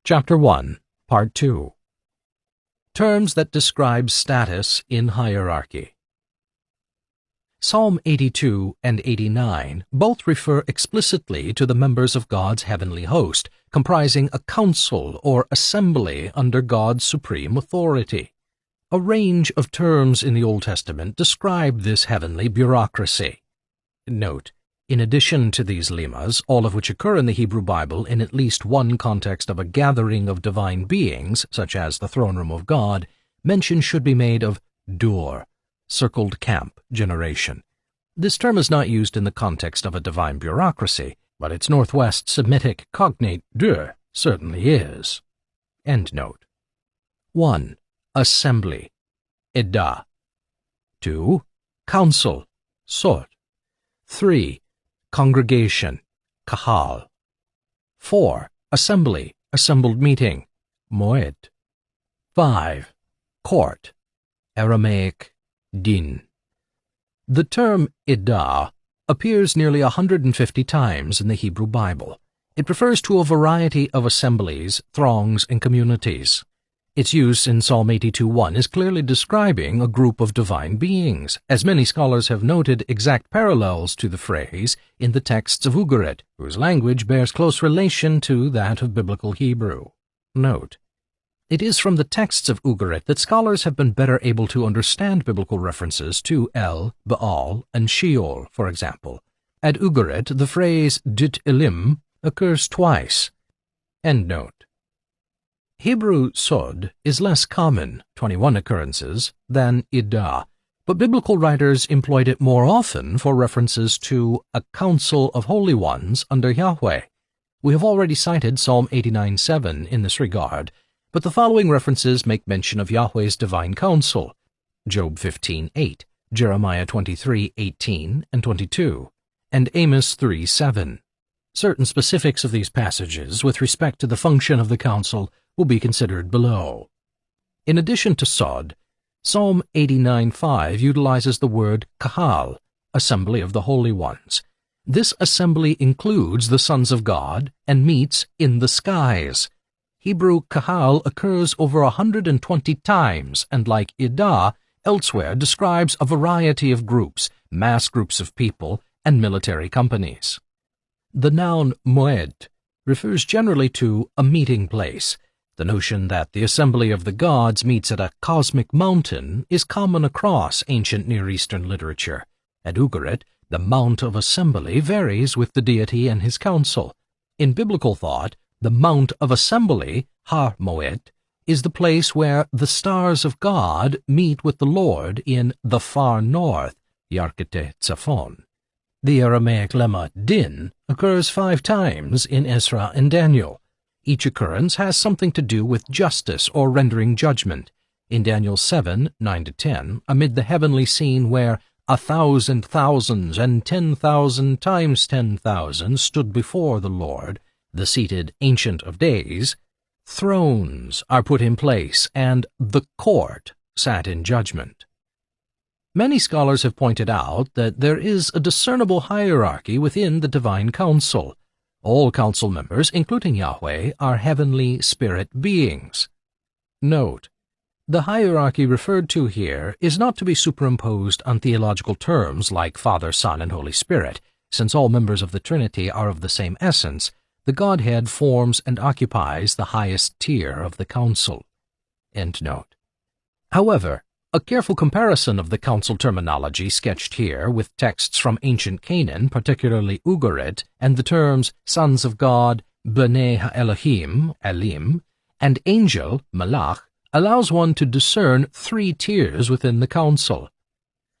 Chapter 1, Part 2. Terms that describe status in hierarchy. Psalm 82 and 89 both refer explicitly to the members of God's heavenly host, comprising a council or assembly under God's supreme authority. A range of terms in the Old Testament describe this heavenly bureaucracy. Note, in addition to these lemmas, all of which occur in the Hebrew Bible in at least one context of a gathering of divine beings, such as the throne room of God, mention should be made of dur, circled camp, generation. This term is not used in the context of a divine bureaucracy, but its Northwest Semitic cognate dur certainly is. Endnote. 1. Assembly, Edah. 2. Council, Sod. 3. Congregation, Kahal. 4. Assembly, assembled meeting, Moed. 5. Court, Aramaic, Din. The term Edah appears nearly 150 times in the Hebrew Bible. It refers to a variety of assemblies, throngs, and communities. Its use in Psalm 82:1 is clearly describing a group of divine beings, as many scholars have noted exact parallels to the phrase in the texts of Ugarit, whose language bears close relation to that of Biblical Hebrew. Note, it is from the texts of Ugarit that scholars have been better able to understand biblical references to El, Baal, and Sheol, for example. At Ugarit, the phrase Dit Elim occurs twice. Endnote. Hebrew Sod is less common, 21 occurrences, than Edah, but biblical writers employed it more often for references to a council of holy ones under Yahweh. We have already cited Psalm 89:7 in this regard, but the following references make mention of Yahweh's divine council: Job 15:8, Jeremiah 23:18 and 22, and Amos 3:7. Certain specifics of these passages with respect to the function of the council will be considered below. In addition to Sod, Psalm 89:5 utilizes the word Kahal, assembly of the holy ones. This assembly includes the sons of God and meets in the skies. Hebrew Kahal occurs over 120 times and, like Edah, elsewhere describes a variety of groups, mass groups of people, and military companies. The noun Moed refers generally to a meeting place. The notion that the assembly of the gods meets at a cosmic mountain is common across ancient Near Eastern literature. At Ugarit, the Mount of Assembly varies with the deity and his council. In biblical thought, the Mount of Assembly, Har Moed, is the place where the stars of God meet with the Lord in the far north, Yarkete Tzafon. The Aramaic lemma Din occurs 5 times in Ezra and Daniel. Each occurrence has something to do with justice or rendering judgment. In Daniel 7:9-10, amid the heavenly scene where 1,000 thousands and 10,000 times 10,000 stood before the Lord, the seated Ancient of Days, thrones are put in place, and the court sat in judgment. Many scholars have pointed out that there is a discernible hierarchy within the divine council. All council members, including Yahweh, are heavenly spirit beings. Note, the hierarchy referred to here is not to be superimposed on theological terms like Father, Son, and Holy Spirit. Since all members of the Trinity are of the same essence, the Godhead forms and occupies the highest tier of the council. Endnote. However, a careful comparison of the council terminology sketched here with texts from ancient Canaan, particularly Ugarit, and the terms sons of God, B'nai HaElohim, Elim, and angel, Malach, allows one to discern 3 tiers within the council.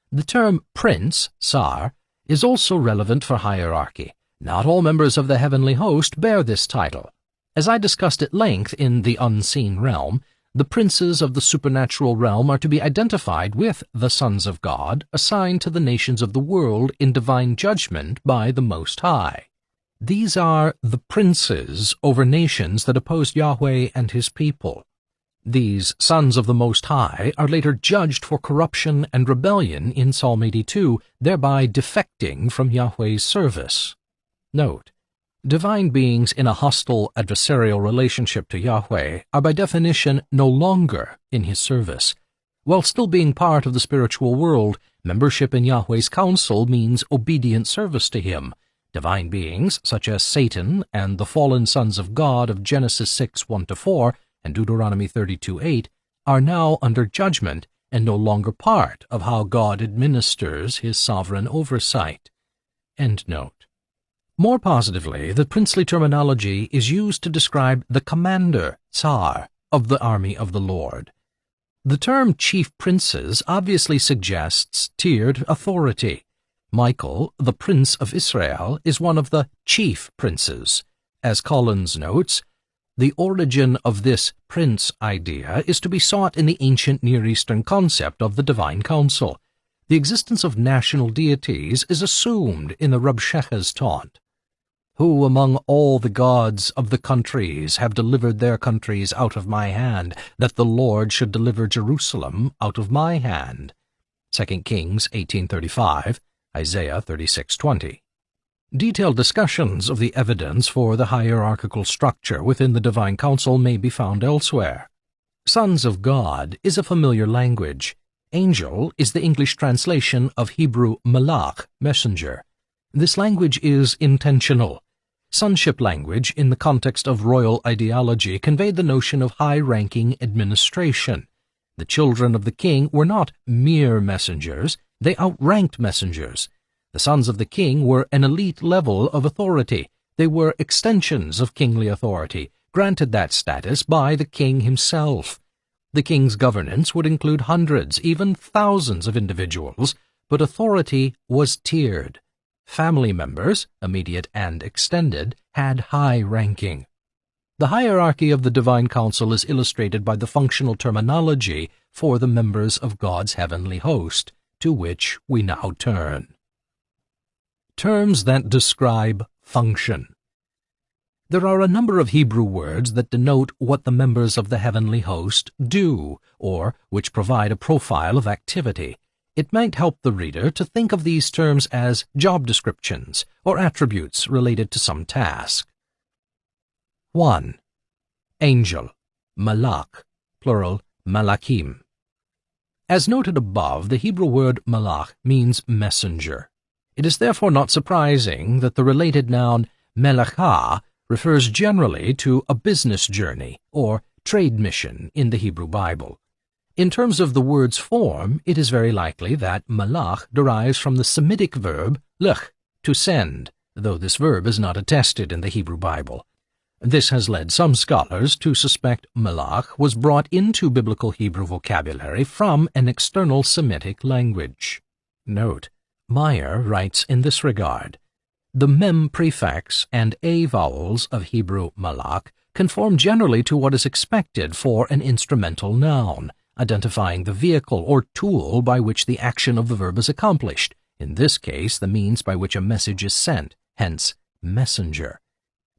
The term prince, Sar, is also relevant for hierarchy. Not all members of the heavenly host bear this title. As I discussed at length in The Unseen Realm, the princes of the supernatural realm are to be identified with the sons of God, assigned to the nations of the world in divine judgment by the Most High. These are the princes over nations that opposed Yahweh and his people. These sons of the Most High are later judged for corruption and rebellion in Psalm 82, thereby defecting from Yahweh's service. Note, Divine beings in a hostile adversarial relationship to Yahweh are by definition no longer in his service. While still being part of the spiritual world, membership in Yahweh's council means obedient service to him. Divine beings, such as Satan and the fallen sons of God of Genesis 6:1-4 and Deuteronomy 32:8, are now under judgment and no longer part of how God administers his sovereign oversight. End note. More positively, the princely terminology is used to describe the commander, Tsar, of the army of the Lord. The term chief princes obviously suggests tiered authority. Michael, the Prince of Israel, is one of the chief princes. As Collins notes, the origin of this prince idea is to be sought in the ancient Near Eastern concept of the divine council. The existence of national deities is assumed in the Rabshakeh's taunt. Who among all the gods of the countries have delivered their countries out of my hand, that the Lord should deliver Jerusalem out of my hand? 2 Kings 18:35, Isaiah 36:20. Detailed discussions of the evidence for the hierarchical structure within the divine council may be found elsewhere. Sons of God is a familiar language. Angel is the English translation of Hebrew malach, messenger. This language is intentional. Sonship language in the context of royal ideology conveyed the notion of high-ranking administration. The children of the king were not mere messengers, they outranked messengers. The sons of the king were an elite level of authority. They were extensions of kingly authority, granted that status by the king himself. The king's governance would include hundreds, even thousands of individuals, but authority was tiered. Family members, immediate and extended, had high ranking. The hierarchy of the divine council is illustrated by the functional terminology for the members of God's heavenly host, to which we now turn. Terms that describe function. There are a number of Hebrew words that denote what the members of the heavenly host do, or which provide a profile of activity. It might help the reader to think of these terms as job descriptions or attributes related to some task. 1. Angel, malach, plural, malachim. As noted above, the Hebrew word malach means messenger. It is therefore not surprising that the related noun melachah refers generally to a business journey or trade mission in the Hebrew Bible. In terms of the word's form, it is very likely that malach derives from the Semitic verb lech, to send, though this verb is not attested in the Hebrew Bible. This has led some scholars to suspect malach was brought into biblical Hebrew vocabulary from an external Semitic language. Note, Meyer writes in this regard, the mem prefix and a vowels of Hebrew malach conform generally to what is expected for an instrumental noun, identifying the vehicle or tool by which the action of the verb is accomplished, in this case the means by which a message is sent, hence messenger.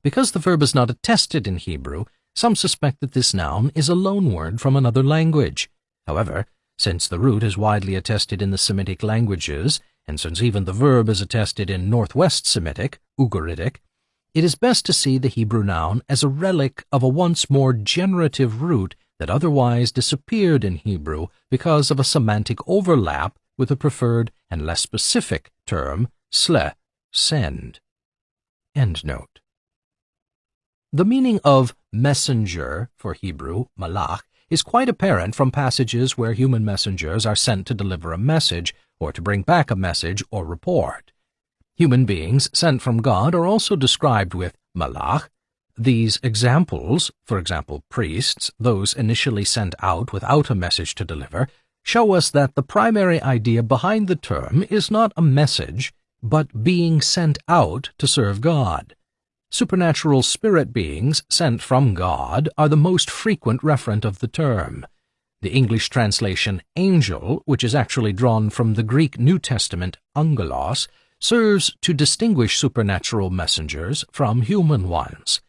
Because the verb is not attested in Hebrew, some suspect that this noun is a loanword from another language. However, since the root is widely attested in the Semitic languages, and since even the verb is attested in Northwest Semitic, Ugaritic, it is best to see the Hebrew noun as a relic of a once more generative root that otherwise disappeared in Hebrew because of a semantic overlap with a preferred and less specific term, sleh, send. End note. The meaning of messenger for Hebrew, malach, is quite apparent from passages where human messengers are sent to deliver a message or to bring back a message or report. Human beings sent from God are also described with malach. These examples, for example priests, those initially sent out without a message to deliver, show us that the primary idea behind the term is not a message, but being sent out to serve God. Supernatural spirit beings sent from God are the most frequent referent of the term. The English translation angel, which is actually drawn from the Greek New Testament angelos, serves to distinguish supernatural messengers from human ones.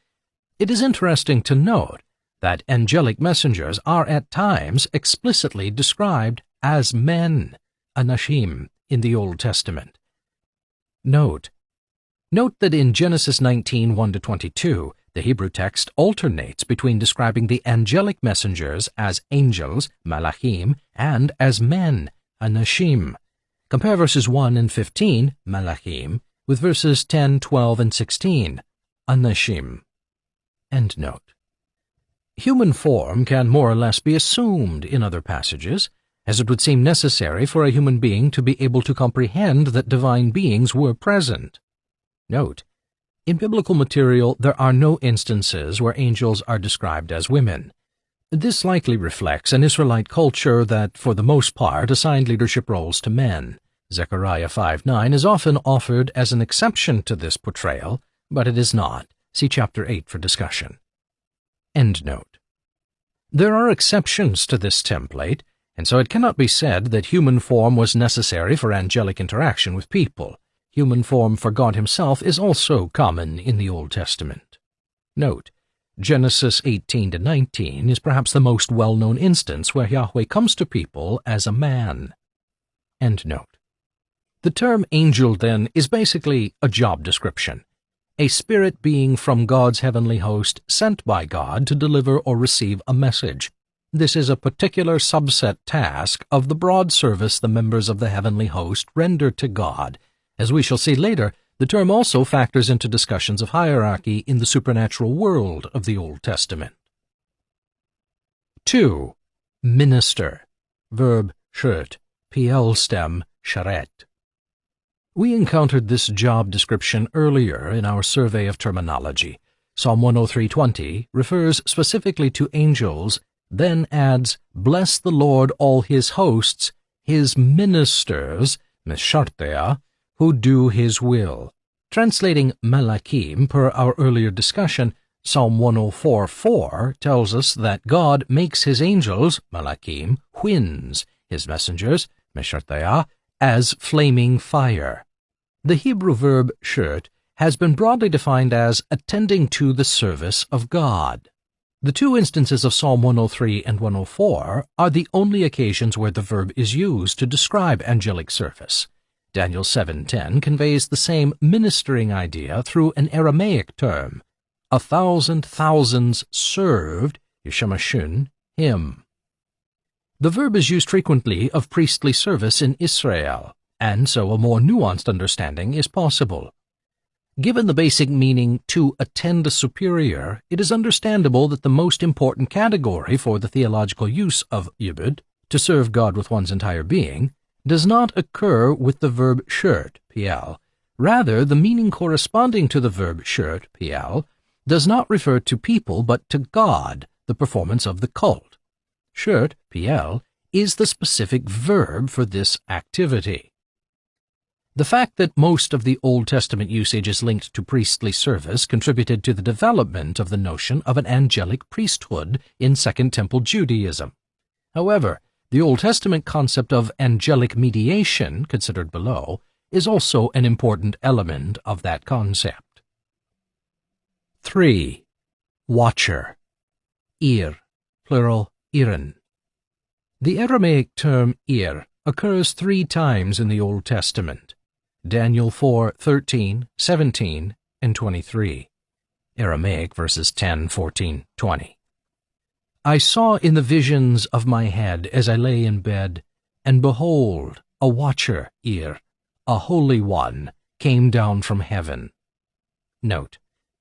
It is interesting to note that angelic messengers are at times explicitly described as men, anashim, in the Old Testament. Note, Note that in Genesis 19, 1-22, the Hebrew text alternates between describing the angelic messengers as angels, malachim, and as men, anashim. Compare verses 1 and 15, malachim, with verses 10, 12, and 16, anashim. Endnote. Human form can more or less be assumed in other passages, as it would seem necessary for a human being to be able to comprehend that divine beings were present. Note, in biblical material there are no instances where angels are described as women. This likely reflects an Israelite culture that, for the most part, assigned leadership roles to men. Zechariah 5:9 is often offered as an exception to this portrayal, but it is not. See chapter 8 for discussion. Endnote. There are exceptions to this template, and so it cannot be said that human form was necessary for angelic interaction with people. Human form for God himself is also common in the Old Testament. Note, Genesis 18-19 is perhaps the most well-known instance where Yahweh comes to people as a man. Endnote. The term angel, then, is basically a job description. A spirit being from God's heavenly host sent by God to deliver or receive a message. This is a particular subset task of the broad service the members of the heavenly host render to God. As we shall see later, the term also factors into discussions of hierarchy in the supernatural world of the Old Testament. 2. Minister. Verb shirt, PL stem sharet. We encountered this job description earlier in our survey of terminology. Psalm 103:20 refers specifically to angels, then adds, "Bless the Lord all his hosts, his ministers, meshartea, who do his will." Translating malachim per our earlier discussion, Psalm 104:4 tells us that God makes his angels, malachim, winds, his messengers, meshartea, as flaming fire. The Hebrew verb shirt has been broadly defined as attending to the service of God. The two instances of Psalm 103 and 104 are the only occasions where the verb is used to describe angelic service. Daniel 7:10 conveys the same ministering idea through an Aramaic term, 1,000 thousands served, yishamashun, him. The verb is used frequently of priestly service in Israel, and so a more nuanced understanding is possible. Given the basic meaning to attend a superior, it is understandable that the most important category for the theological use of yibud, to serve God with one's entire being, does not occur with the verb shirt, PL. Rather, the meaning corresponding to the verb shirt, PL, does not refer to people but to God, the performance of the cult. Shirt, PL, is the specific verb for this activity. The fact that most of the Old Testament usage is linked to priestly service contributed to the development of the notion of an angelic priesthood in Second Temple Judaism. However, the Old Testament concept of angelic mediation, considered below, is also an important element of that concept. 3. Watcher. Ir, plural, irin. The Aramaic term ir occurs 3 times in the Old Testament. Daniel 4:13, 17, and 23. Aramaic verses 10, 14, 20. I saw in the visions of my head as I lay in bed, and behold, a watcher, ir, a holy one, came down from heaven. Note,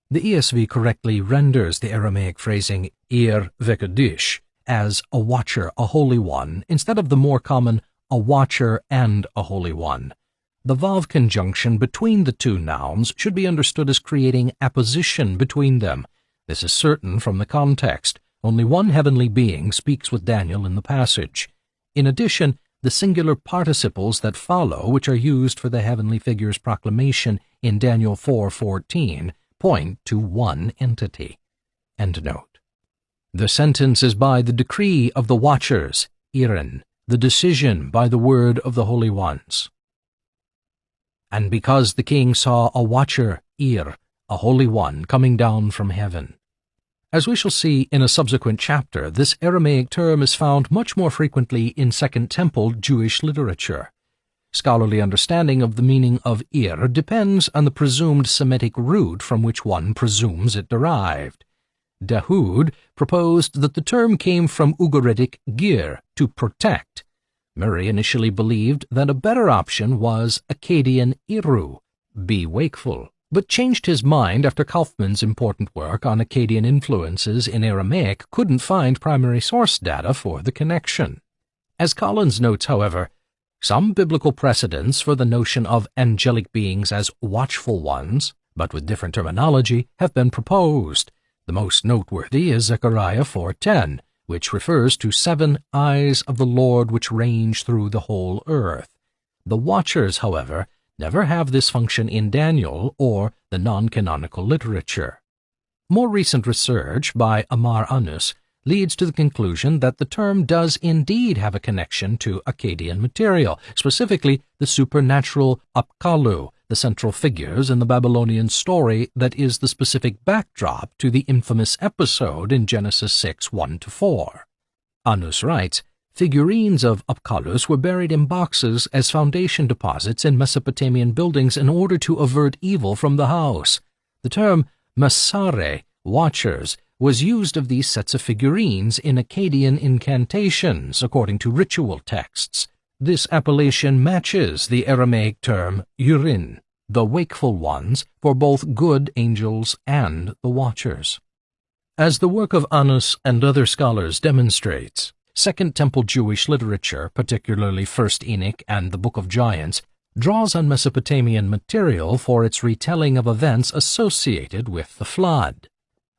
the ESV correctly renders the Aramaic phrasing ir vekadosh as a watcher, a holy one, instead of the more common a watcher and a holy one. The vav conjunction between the two nouns should be understood as creating apposition between them. This is certain from the context. Only one heavenly being speaks with Daniel in the passage. In addition, the singular participles that follow, which are used for the heavenly figure's proclamation in Daniel 4:14, point to one entity. Endnote. The sentence is by the decree of the watchers, irin, the decision by the word of the holy ones. And because the king saw a watcher, ir, a holy one, coming down from heaven. As we shall see in a subsequent chapter, this Aramaic term is found much more frequently in Second Temple Jewish literature. Scholarly understanding of the meaning of Ir depends on the presumed Semitic root from which one presumes it derived. Dahoud proposed that the term came from Ugaritic gir, to protect. Murray initially believed that a better option was Akkadian Iru, be wakeful, but changed his mind after Kaufmann's important work on Akkadian influences in Aramaic couldn't find primary source data for the connection. As Collins notes, however, some biblical precedents for the notion of angelic beings as watchful ones, but with different terminology, have been proposed. The most noteworthy is Zechariah 4:10, which refers to 7 eyes of the Lord which range through the whole earth. The watchers, however, never have this function in Daniel or the non-canonical literature. More recent research by Amar Anus leads to the conclusion that the term does indeed have a connection to Akkadian material, specifically the supernatural Apkallu, the central figures in the Babylonian story that is the specific backdrop to the infamous episode in Genesis 6:1-4. Anus writes, figurines of Apkallus were buried in boxes as foundation deposits in Mesopotamian buildings in order to avert evil from the house. The term Masare, watchers, was used of these sets of figurines in Akkadian incantations, according to ritual texts. This appellation matches the Aramaic term Yurin, the wakeful ones, for both good angels and the watchers. As the work of Anus and other scholars demonstrates, Second Temple Jewish literature, particularly First Enoch and the Book of Giants, draws on Mesopotamian material for its retelling of events associated with the flood.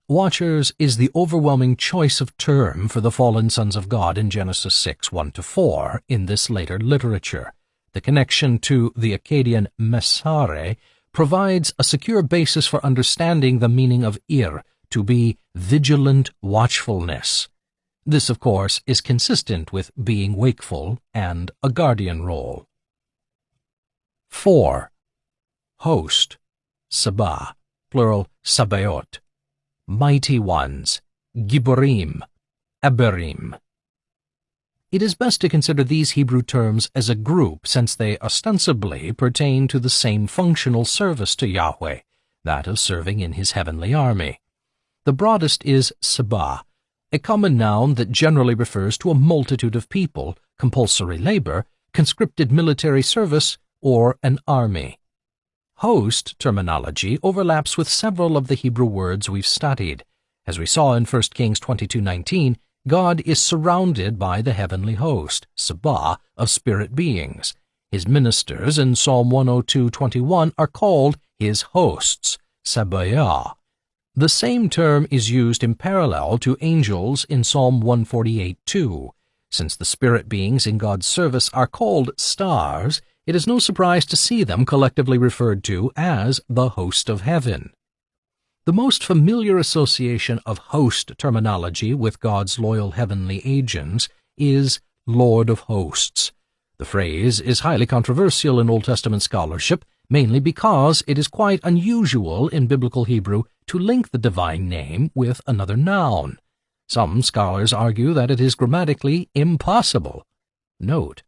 Watchers is the overwhelming choice of term for the fallen sons of God in Genesis 6:1-4 in this later literature. The connection to the Akkadian Mesare provides a secure basis for understanding the meaning of Ir to be vigilant watchfulness. This, of course, is consistent with being wakeful and a guardian role. 4. Host, Sabah, plural Sabaoth. Mighty ones, Giborim, Aberim. It is best to consider these Hebrew terms as a group since they ostensibly pertain to the same functional service to Yahweh, that of serving in his heavenly army. The broadest is Sabah, a common noun that generally refers to a multitude of people, compulsory labor, conscripted military service, or an army. Host terminology overlaps with several of the Hebrew words we've studied. As we saw in 1 Kings 22:19, God is surrounded by the heavenly host, Sabah, of spirit beings. His ministers in Psalm 102:21 are called his hosts, Sabayah. The same term is used in parallel to angels in Psalm 148:2. Since the spirit beings in God's service are called stars, it is no surprise to see them collectively referred to as the host of heaven. The most familiar association of host terminology with God's loyal heavenly agents is Lord of Hosts. The phrase is highly controversial in Old Testament scholarship, mainly because it is quite unusual in Biblical Hebrew to link the divine name with another noun. Some scholars argue that it is grammatically impossible. Note,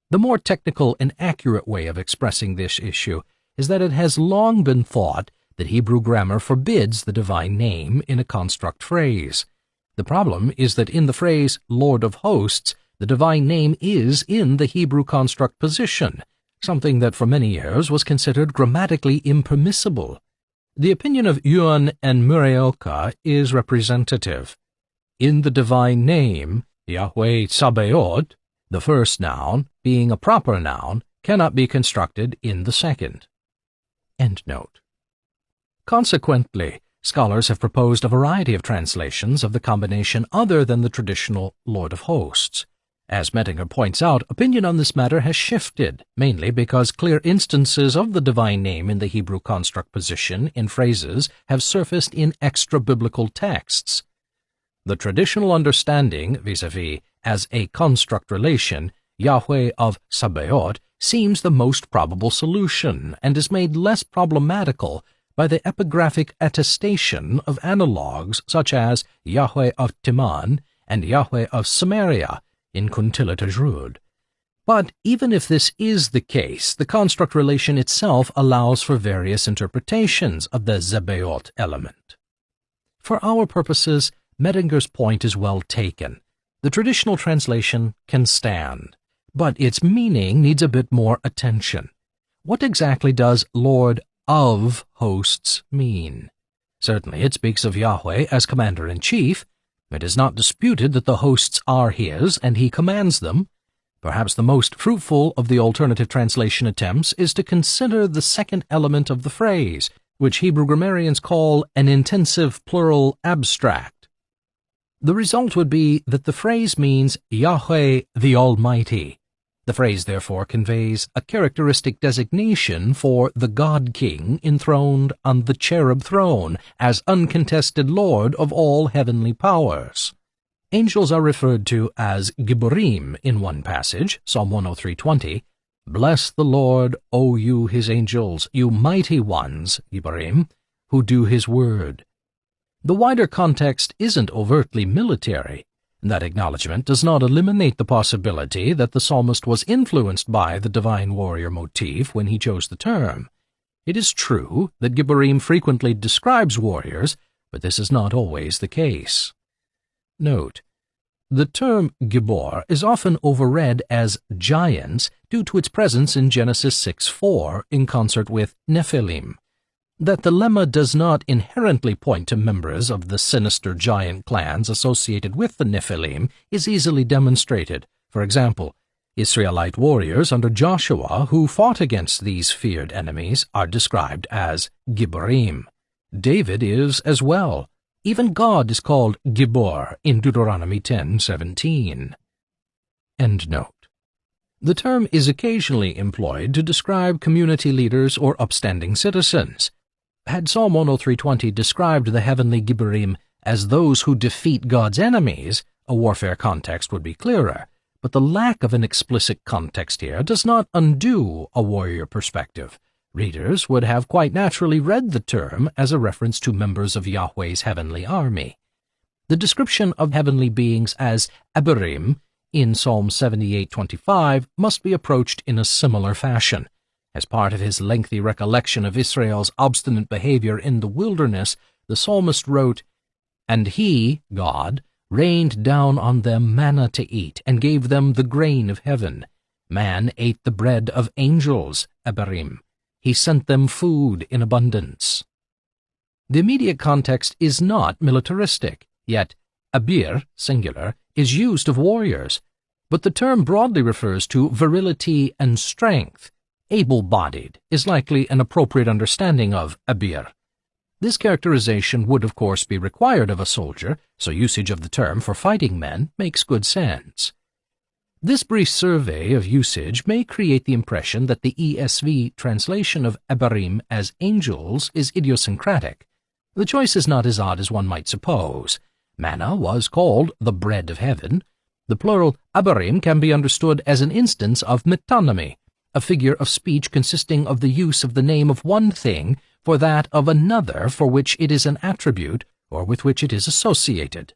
the more technical and accurate way of expressing this issue is that it has long been thought that Hebrew grammar forbids the divine name in a construct phrase. The problem is that in the phrase Lord of Hosts, the divine name is in the Hebrew construct position, something that for many years was considered grammatically impermissible. The opinion of Yuan and Muraoka is representative. In the divine name, Yahweh Sabaoth, the first noun, being a proper noun, cannot be constructed in the second. Endnote. Consequently, scholars have proposed a variety of translations of the combination other than the traditional Lord of Hosts. As Mettinger points out, opinion on this matter has shifted, mainly because clear instances of the divine name in the Hebrew construct position in phrases have surfaced in extra-biblical texts. The traditional understanding, vis-a-vis, as a construct relation, Yahweh of Sabaoth, seems the most probable solution and is made less problematical by the epigraphic attestation of analogues such as Yahweh of Timan and Yahweh of Samaria in Kuntilat Ajrud. But even if this is the case, the construct relation itself allows for various interpretations of the Zebaot element. For our purposes, Mettinger's point is well taken. The traditional translation can stand, but its meaning needs a bit more attention. What exactly does Lord of Hosts mean? Certainly it speaks of Yahweh as Commander-in-Chief. It is not disputed that the hosts are his, and he commands them. Perhaps the most fruitful of the alternative translation attempts is to consider the second element of the phrase, which Hebrew grammarians call an intensive plural abstract. The result would be that the phrase means Yahweh the Almighty. The phrase therefore conveys a characteristic designation for the God-King enthroned on the cherub throne as uncontested Lord of all heavenly powers. Angels are referred to as Gibborim in one passage, Psalm 103:20. Bless the Lord, O you his angels, you mighty ones, Gibborim, who do his word. The wider context isn't overtly military. That acknowledgement does not eliminate the possibility that the psalmist was influenced by the divine warrior motif when he chose the term. It is true that Gibborim frequently describes warriors, but this is not always the case. Note: the term Gibbor is often overread as giants due to its presence in Genesis 6:4 in concert with Nephilim. That the lemma does not inherently point to members of the sinister giant clans associated with the Nephilim is easily demonstrated. For example, Israelite warriors under Joshua who fought against these feared enemies are described as Gibborim. David is as well. Even God is called Gibbor in Deuteronomy 10:17. End note. The term is occasionally employed to describe community leaders or upstanding citizens. Had Psalm 103:20 described the heavenly Gibborim as those who defeat God's enemies, a warfare context would be clearer, but the lack of an explicit context here does not undo a warrior perspective. Readers would have quite naturally read the term as a reference to members of Yahweh's heavenly army. The description of heavenly beings as Abirim in Psalm 78:25 must be approached in a similar fashion. As part of his lengthy recollection of Israel's obstinate behavior in the wilderness, the psalmist wrote, "And he, God, rained down on them manna to eat, and gave them the grain of heaven. Man ate the bread of angels, Abirim. He sent them food in abundance." The immediate context is not militaristic, yet Abir, singular, is used of warriors, but the term broadly refers to virility and strength. Able-bodied is likely an appropriate understanding of Abir. This characterization would of course be required of a soldier, so usage of the term for fighting men makes good sense. This brief survey of usage may create the impression that the ESV translation of Abirim as angels is idiosyncratic. The choice is not as odd as one might suppose. Manna was called the bread of heaven. The plural Abirim can be understood as an instance of metonymy, a figure of speech consisting of the use of the name of one thing for that of another for which it is an attribute or with which it is associated.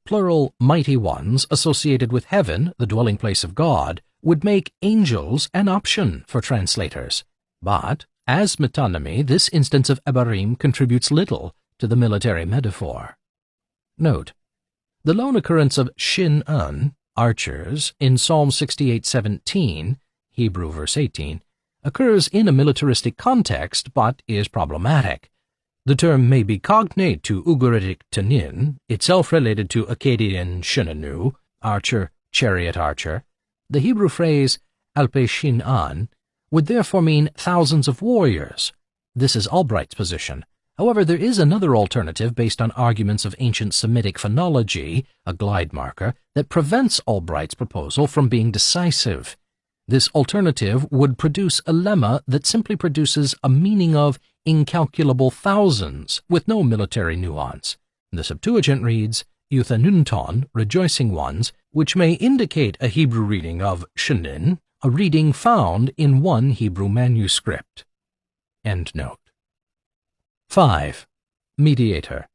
Plural mighty ones associated with heaven, the dwelling place of God, would make angels an option for translators. But, as metonymy, this instance of Abirim contributes little to the military metaphor. Note: the lone occurrence of Shin-un, archers, in Psalm 68:17, Hebrew verse 18, occurs in a militaristic context but is problematic. The term may be cognate to Ugaritic Tanin, itself related to Akkadian Shinanu, archer, chariot archer. The Hebrew phrase Alpe Shin-an would therefore mean thousands of warriors. This is Albright's position. However, there is another alternative based on arguments of ancient Semitic phonology, a glide marker, that prevents Albright's proposal from being decisive. This alternative would produce a lemma that simply produces a meaning of incalculable thousands with no military nuance. The Septuagint reads, Euthanunton, rejoicing ones, which may indicate a Hebrew reading of Shenin, a reading found in one Hebrew manuscript. End note. 5. Mediator.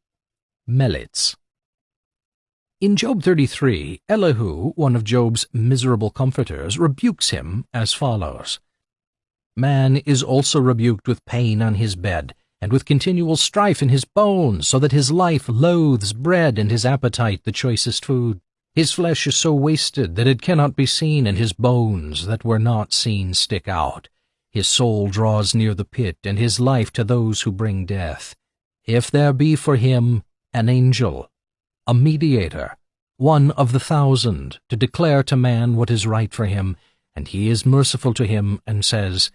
Melitz. In Job 33, Elihu, one of Job's miserable comforters, rebukes him as follows: Man is also rebuked with pain on his bed, and with continual strife in his bones, so that his life loathes bread and his appetite the choicest food. His flesh is so wasted that it cannot be seen, and his bones that were not seen stick out. His soul draws near the pit, and his life to those who bring death. If there be for him an angel, a mediator, one of the 1,000, to declare to man what is right for him, and he is merciful to him, and says,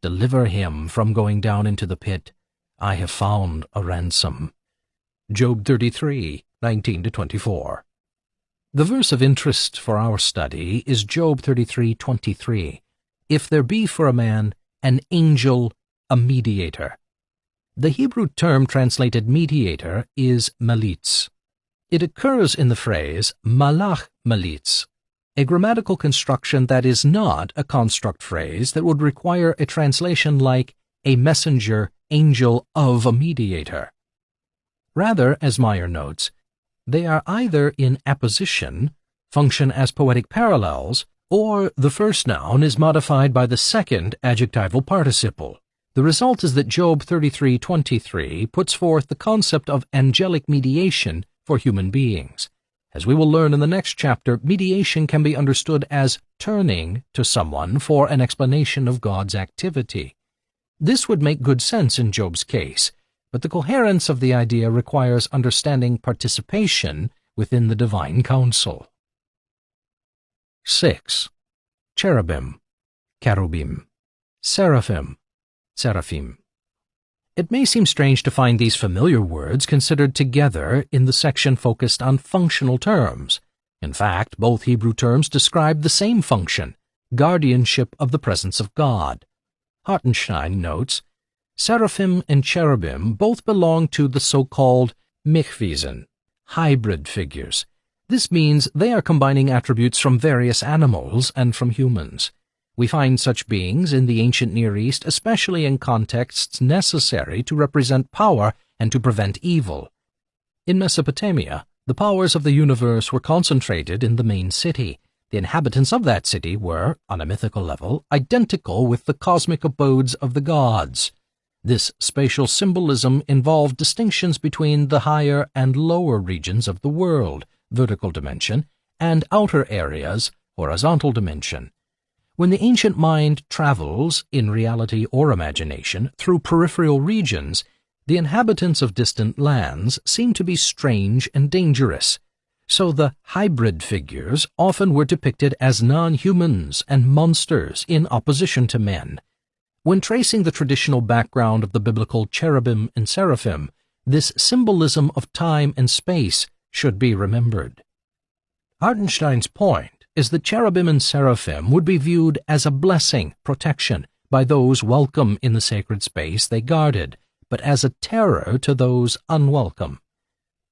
Deliver him from going down into the pit. I have found a ransom. Job 33, 19-24. The verse of interest for our study is Job 33:23. If there be for a man an angel, a mediator. The Hebrew term translated mediator is malitz. It occurs in the phrase malach malitz, a grammatical construction that is not a construct phrase that would require a translation like a messenger, angel of a mediator. Rather, as Meyer notes, they are either in apposition, function as poetic parallels, or the first noun is modified by the second adjectival participle. The result is that Job 33:23 puts forth the concept of angelic mediation for human beings. As we will learn in the next chapter, mediation can be understood as turning to someone for an explanation of God's activity. This would make good sense in Job's case, but the coherence of the idea requires understanding participation within the divine counsel. 6. Cherubim, cherubim, seraphim, seraphim. It may seem strange to find these familiar words considered together in the section focused on functional terms. In fact, both Hebrew terms describe the same function, guardianship of the presence of God. Hartenstein notes, Seraphim and cherubim both belong to the so-called Michwesen, hybrid figures. This means they are combining attributes from various animals and from humans. We find such beings in the ancient Near East, especially in contexts necessary to represent power and to prevent evil. In Mesopotamia, the powers of the universe were concentrated in the main city. The inhabitants of that city were, on a mythical level, identical with the cosmic abodes of the gods. This spatial symbolism involved distinctions between the higher and lower regions of the world, vertical dimension, and outer areas, horizontal dimension. When the ancient mind travels, in reality or imagination, through peripheral regions, the inhabitants of distant lands seem to be strange and dangerous. So the hybrid figures often were depicted as non-humans and monsters in opposition to men. When tracing the traditional background of the biblical cherubim and seraphim, this symbolism of time and space should be remembered. Hartenstein's point is that cherubim and seraphim would be viewed as a blessing, protection, by those welcome in the sacred space they guarded, but as a terror to those unwelcome.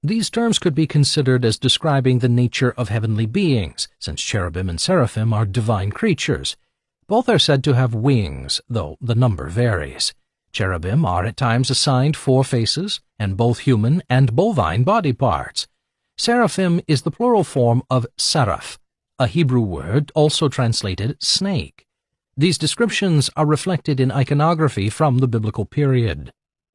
These terms could be considered as describing the nature of heavenly beings, since cherubim and seraphim are divine creatures. Both are said to have wings, though the number varies. Cherubim are at times assigned 4 faces and both human and bovine body parts. Seraphim is the plural form of seraph, a Hebrew word also translated snake. These descriptions are reflected in iconography from the biblical period.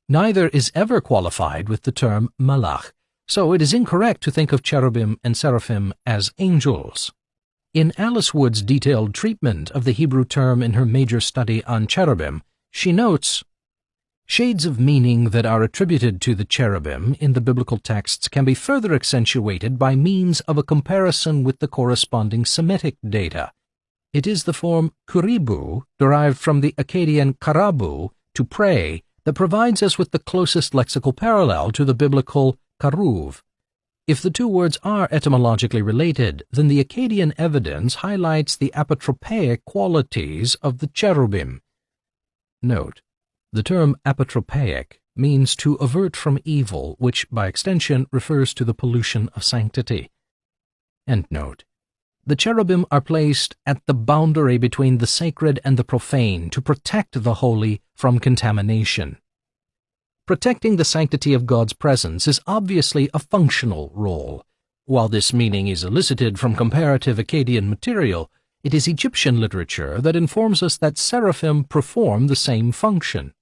Neither is ever qualified with the term malach, so it is incorrect to think of cherubim and seraphim as angels. In Alice Wood's detailed treatment of the Hebrew term in her major study on cherubim, she notes, Shades of meaning that are attributed to the cherubim in the biblical texts can be further accentuated by means of a comparison with the corresponding Semitic data. It is the form kuribu, derived from the Akkadian karabu, to pray, that provides us with the closest lexical parallel to the biblical karuv. If the two words are etymologically related, then the Akkadian evidence highlights the apotropaic qualities of the cherubim. Note: the term apotropaic means to avert from evil, which by extension refers to the pollution of sanctity. End note. The cherubim are placed at the boundary between the sacred and the profane to protect the holy from contamination. Protecting the sanctity of God's presence is obviously a functional role. While this meaning is elicited from comparative Akkadian material, it is Egyptian literature that informs us that seraphim perform the same function.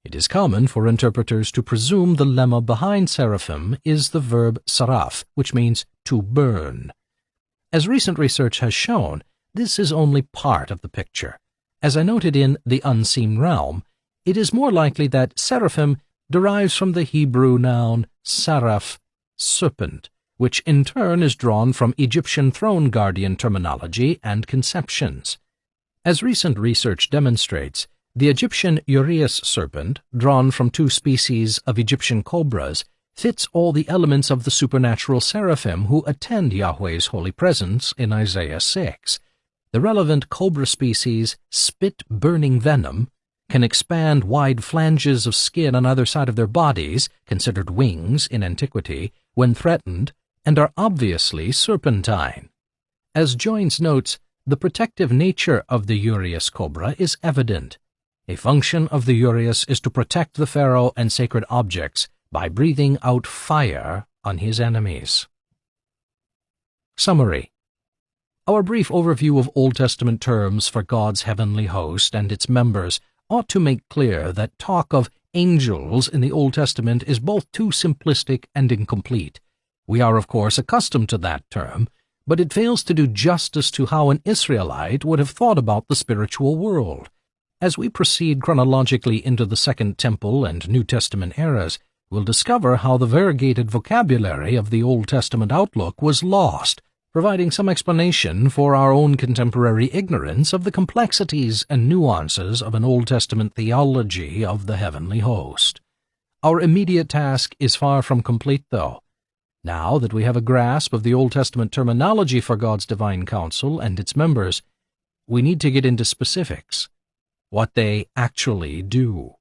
It is common for interpreters to presume the lemma behind seraphim is the verb saraf, which means to burn. As recent research has shown, this is only part of the picture. As I noted in The Unseen Realm, it is more likely that seraphim derives from the Hebrew noun saraf, serpent, which in turn is drawn from Egyptian throne guardian terminology and conceptions. As recent research demonstrates, the Egyptian uraeus serpent, drawn from two species of Egyptian cobras, fits all the elements of the supernatural seraphim who attend Yahweh's holy presence in Isaiah 6. The relevant cobra species spit burning venom, can expand wide flanges of skin on either side of their bodies, considered wings in antiquity, when threatened, and are obviously serpentine. As Joines notes, the protective nature of the uraeus cobra is evident. A function of the uraeus is to protect the pharaoh and sacred objects by breathing out fire on his enemies. Summary. Our brief overview of Old Testament terms for God's heavenly host and its members ought to make clear that talk of angels in the Old Testament is both too simplistic and incomplete. We are, of course, accustomed to that term, but it fails to do justice to how an Israelite would have thought about the spiritual world. As we proceed chronologically into the Second Temple and New Testament eras, we'll discover how the variegated vocabulary of the Old Testament outlook was lost, providing some explanation for our own contemporary ignorance of the complexities and nuances of an Old Testament theology of the heavenly host. Our immediate task is far from complete, though. Now that we have a grasp of the Old Testament terminology for God's divine council and its members, we need to get into specifics, what they actually do.